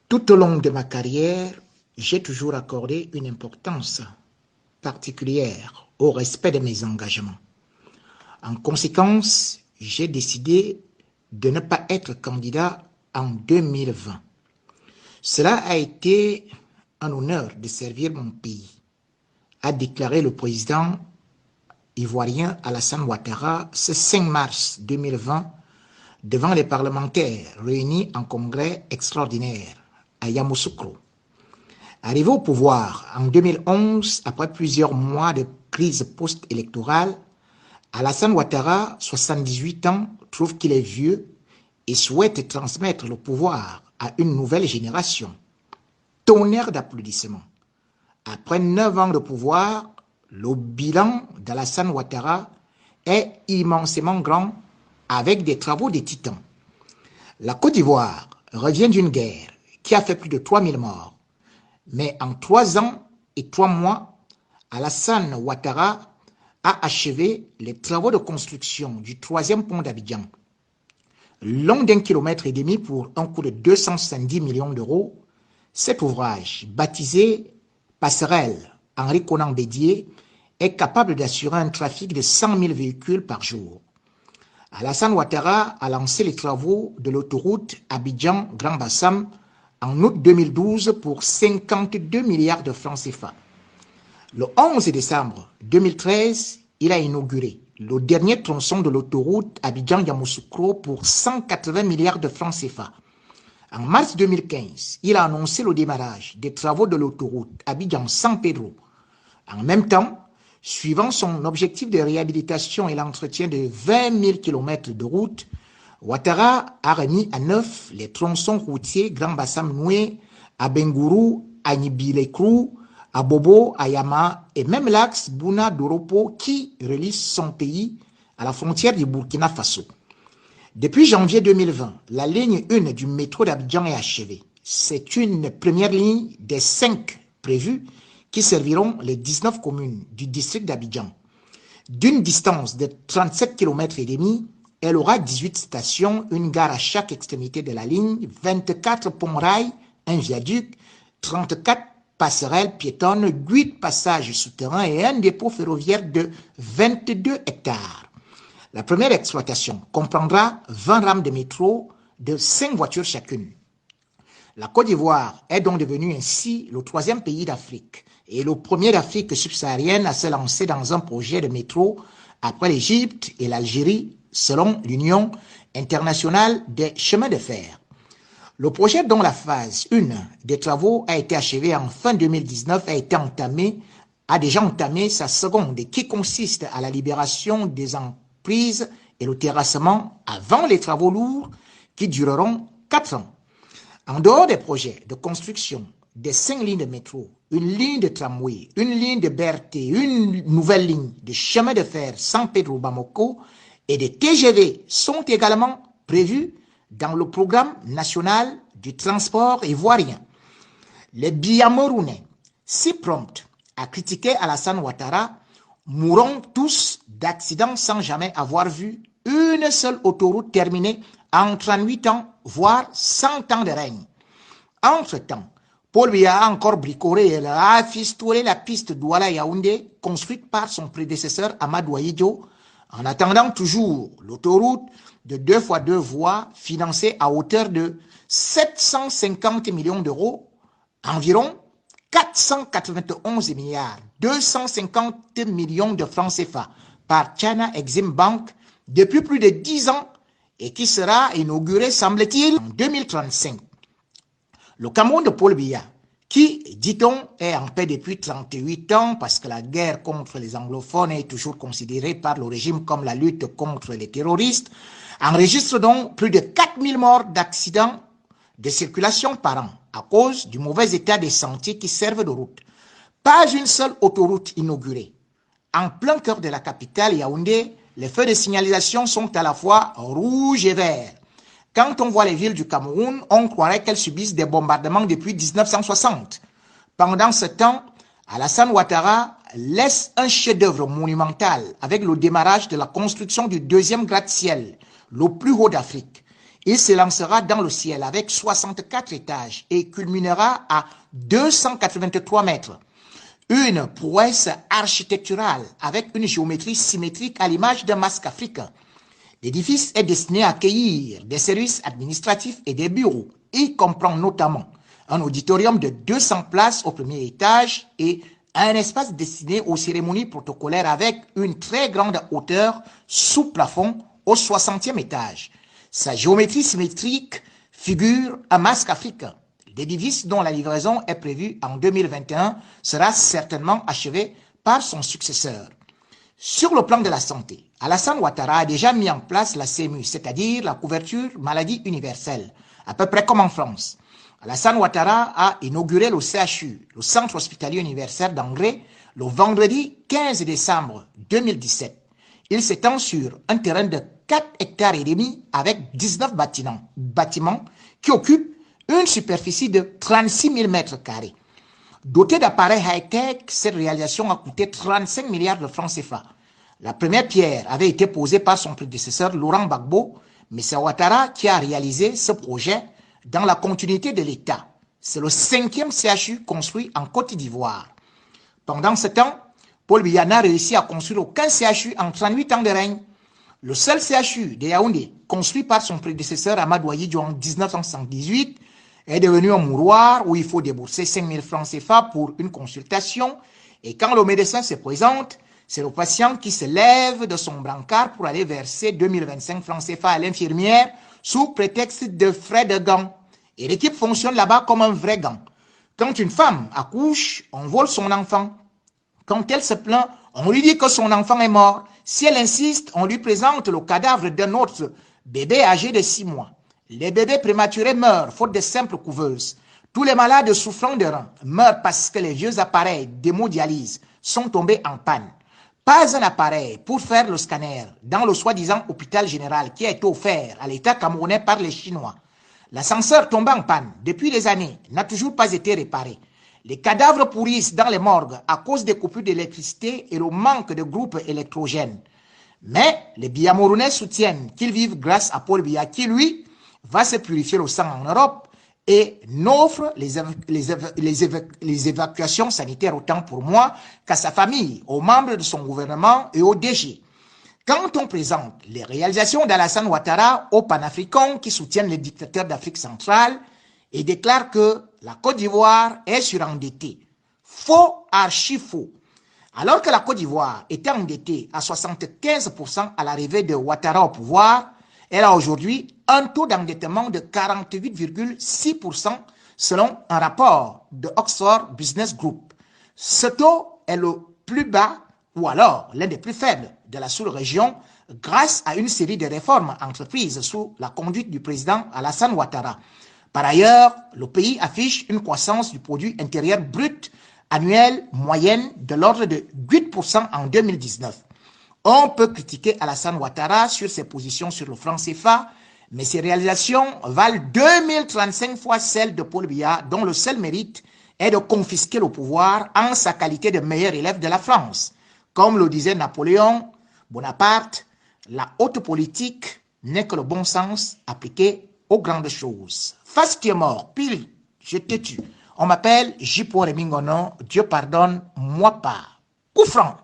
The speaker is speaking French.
Tout au long de ma carrière, j'ai toujours accordé une importance particulière au respect de mes engagements. En conséquence, j'ai décidé de ne pas être candidat en 2020. Cela a été un honneur de servir mon pays, a déclaré le président ivoirien Alassane Ouattara ce 5 mars 2020 devant les parlementaires réunis en congrès extraordinaire à Yamoussoukro. Arrivé au pouvoir en 2011, après plusieurs mois de crise post-électorale, Alassane Ouattara, 78 ans, trouve qu'il est vieux et souhaite transmettre le pouvoir à une nouvelle génération. Tonnerre d'applaudissements. Après 9 ans de pouvoir, le bilan d'Alassane Ouattara est immensément grand avec des travaux de titans. La Côte d'Ivoire revient d'une guerre qui a fait plus de 3000 morts. Mais en 3 ans et 3 mois, Alassane Ouattara a achevé les travaux de construction du 3e pont d'Abidjan, long d'1,5 km pour un coût de 270 millions d'euros. Cet ouvrage, baptisé Passerelle Henri Konan Bédié, est capable d'assurer un trafic de 100 000 véhicules par jour. Alassane Ouattara a lancé les travaux de l'autoroute Abidjan-Grand Bassam en août 2012 pour 52 milliards de francs CFA. Le 11 décembre 2013, il a inauguré le dernier tronçon de l'autoroute Abidjan-Yamoussoukro pour 180 milliards de francs CFA. En mars 2015, il a annoncé le démarrage des travaux de l'autoroute Abidjan-San Pedro. En même temps, suivant son objectif de réhabilitation et l'entretien de 20 000 km de route, Ouattara a remis à neuf les tronçons routiers Grand Bassam Noué, à Bengourou, à Nibilekrou, à Bobo, à Yama et même l'axe Bouna Doropo qui relie son pays à la frontière du Burkina Faso. Depuis janvier 2020, la ligne 1 du métro d'Abidjan est achevée. C'est une première ligne des 5 prévues qui serviront les 19 communes du district d'Abidjan. D'une distance de 37 km et demi, elle aura 18 stations, une gare à chaque extrémité de la ligne, 24 ponts-rails, un viaduc, 34 passerelles piétonnes, 8 passages souterrains et un dépôt ferroviaire de 22 hectares. La première exploitation comprendra 20 rames de métro de 5 voitures chacune. La Côte d'Ivoire est donc devenue ainsi le 3e pays d'Afrique et le premier d'Afrique subsaharienne à se lancer dans un projet de métro après l'Égypte et l'Algérie, selon l'Union internationale des chemins de fer. Le projet dont la phase 1 des travaux a été achevée en fin 2019 a déjà entamé sa seconde qui consiste à la libération des emprises et le terrassement avant les travaux lourds qui dureront 4 ans. En dehors des projets de construction des 5 lignes de métro, une ligne de tramway, une ligne de BRT, une nouvelle ligne de chemin de fer San Pedro Bamako et des TGV sont également prévus dans le programme national du transport ivoirien. Les Biamorounais, si prompts à critiquer Alassane Ouattara, mourront tous d'accidents sans jamais avoir vu une seule autoroute terminée en 38 ans, voire 100 ans de règne. Entre-temps, Paul Biya a encore bricolé et a fistolé la piste Douala-Yaoundé, construite par son prédécesseur Amadou Ahidjo, en attendant toujours l'autoroute de 2x2 voies financée à hauteur de 750 millions d'euros, environ 491 milliards 250 millions de francs CFA par China Exim Bank depuis plus de 10 ans et qui sera inaugurée, semble-t-il, en 2035. Le Cameroun de Paul Biya, qui, dit-on, est en paix depuis 38 ans parce que la guerre contre les anglophones est toujours considérée par le régime comme la lutte contre les terroristes, enregistre donc plus de 4000 morts d'accidents de circulation par an à cause du mauvais état des sentiers qui servent de route. Pas une seule autoroute inaugurée. En plein cœur de la capitale, Yaoundé, les feux de signalisation sont à la fois rouges et verts. Quand on voit les villes du Cameroun, on croirait qu'elles subissent des bombardements depuis 1960. Pendant ce temps, Alassane Ouattara laisse un chef-d'œuvre monumental avec le démarrage de la construction du 2e gratte-ciel, le plus haut d'Afrique. Il se lancera dans le ciel avec 64 étages et culminera à 283 mètres. Une prouesse architecturale avec une géométrie symétrique à l'image d'un masque africain. L'édifice est destiné à accueillir des services administratifs et des bureaux. Il comprend notamment un auditorium de 200 places au premier étage et un espace destiné aux cérémonies protocolaires avec une très grande hauteur sous plafond au 60e étage. Sa géométrie symétrique figure un masque africain. L'édifice dont la livraison est prévue en 2021 sera certainement achevé par son successeur. Sur le plan de la santé, Alassane Ouattara a déjà mis en place la CMU, c'est-à-dire la couverture maladie universelle, à peu près comme en France. Alassane Ouattara a inauguré le CHU, le Centre hospitalier universel d'Angré, le vendredi 15 décembre 2017. Il s'étend sur un terrain de 4 hectares et demi avec 19 bâtiments qui occupent une superficie de 36 000 mètres carrés. Doté d'appareils high-tech, cette réalisation a coûté 35 milliards de francs CFA. La première pierre avait été posée par son prédécesseur Laurent Gbagbo, mais c'est Ouattara qui a réalisé ce projet dans la continuité de l'État. C'est le 5e CHU construit en Côte d'Ivoire. Pendant ce temps, Paul Biya n'a réussi à construire aucun CHU en 38 ans de règne. Le seul CHU de Yaoundé, construit par son prédécesseur Amadou Ahidjo en 1978, est devenu un mouroir où il faut débourser 5 000 francs CFA pour une consultation. Et quand le médecin se présente, c'est le patient qui se lève de son brancard pour aller verser 2025 francs CFA à l'infirmière sous prétexte de frais de gants. Et l'équipe fonctionne là-bas comme un vrai gant. Quand une femme accouche, on vole son enfant. Quand elle se plaint, on lui dit que son enfant est mort. Si elle insiste, on lui présente le cadavre d'un autre bébé âgé de 6 mois. Les bébés prématurés meurent faute de simples couveuses. Tous les malades souffrant de reins meurent parce que les vieux appareils d'hémodialyse sont tombés en panne. Pas un appareil pour faire le scanner dans le soi-disant hôpital général qui a été offert à l'État camerounais par les Chinois. L'ascenseur tombé en panne depuis des années n'a toujours pas été réparé. Les cadavres pourrissent dans les morgues à cause des coupures d'électricité et le manque de groupes électrogènes. Mais les Biyamourunais soutiennent qu'ils vivent grâce à Paul Biya qui, lui, va se purifier le sang en Europe et n'offre les évacuations sanitaires autant pour moi qu'à sa famille, aux membres de son gouvernement et au DG. Quand on présente les réalisations d'Alassane Ouattara aux panafricains qui soutiennent les dictateurs d'Afrique centrale et déclarent que la Côte d'Ivoire est surendettée, faux, archi faux. Alors que la Côte d'Ivoire était endettée à 75% à l'arrivée de Ouattara au pouvoir, elle a aujourd'hui un taux d'endettement de 48,6% selon un rapport de Oxford Business Group. Ce taux est le plus bas ou alors l'un des plus faibles de la sous-région grâce à une série de réformes entreprises sous la conduite du président Alassane Ouattara. Par ailleurs, le pays affiche une croissance du produit intérieur brut annuel moyenne de l'ordre de 8% en 2019. On peut critiquer Alassane Ouattara sur ses positions sur le franc CFA, mais ses réalisations valent 2035 fois celles de Paul Biya, dont le seul mérite est de confisquer le pouvoir en sa qualité de meilleur élève de la France. Comme le disait Napoléon Bonaparte, la haute politique n'est que le bon sens appliqué aux grandes choses. Face tu es mort, pile, je te tue. On m'appelle Jipo Remingono, Dieu pardonne, moi pas. Coup franc.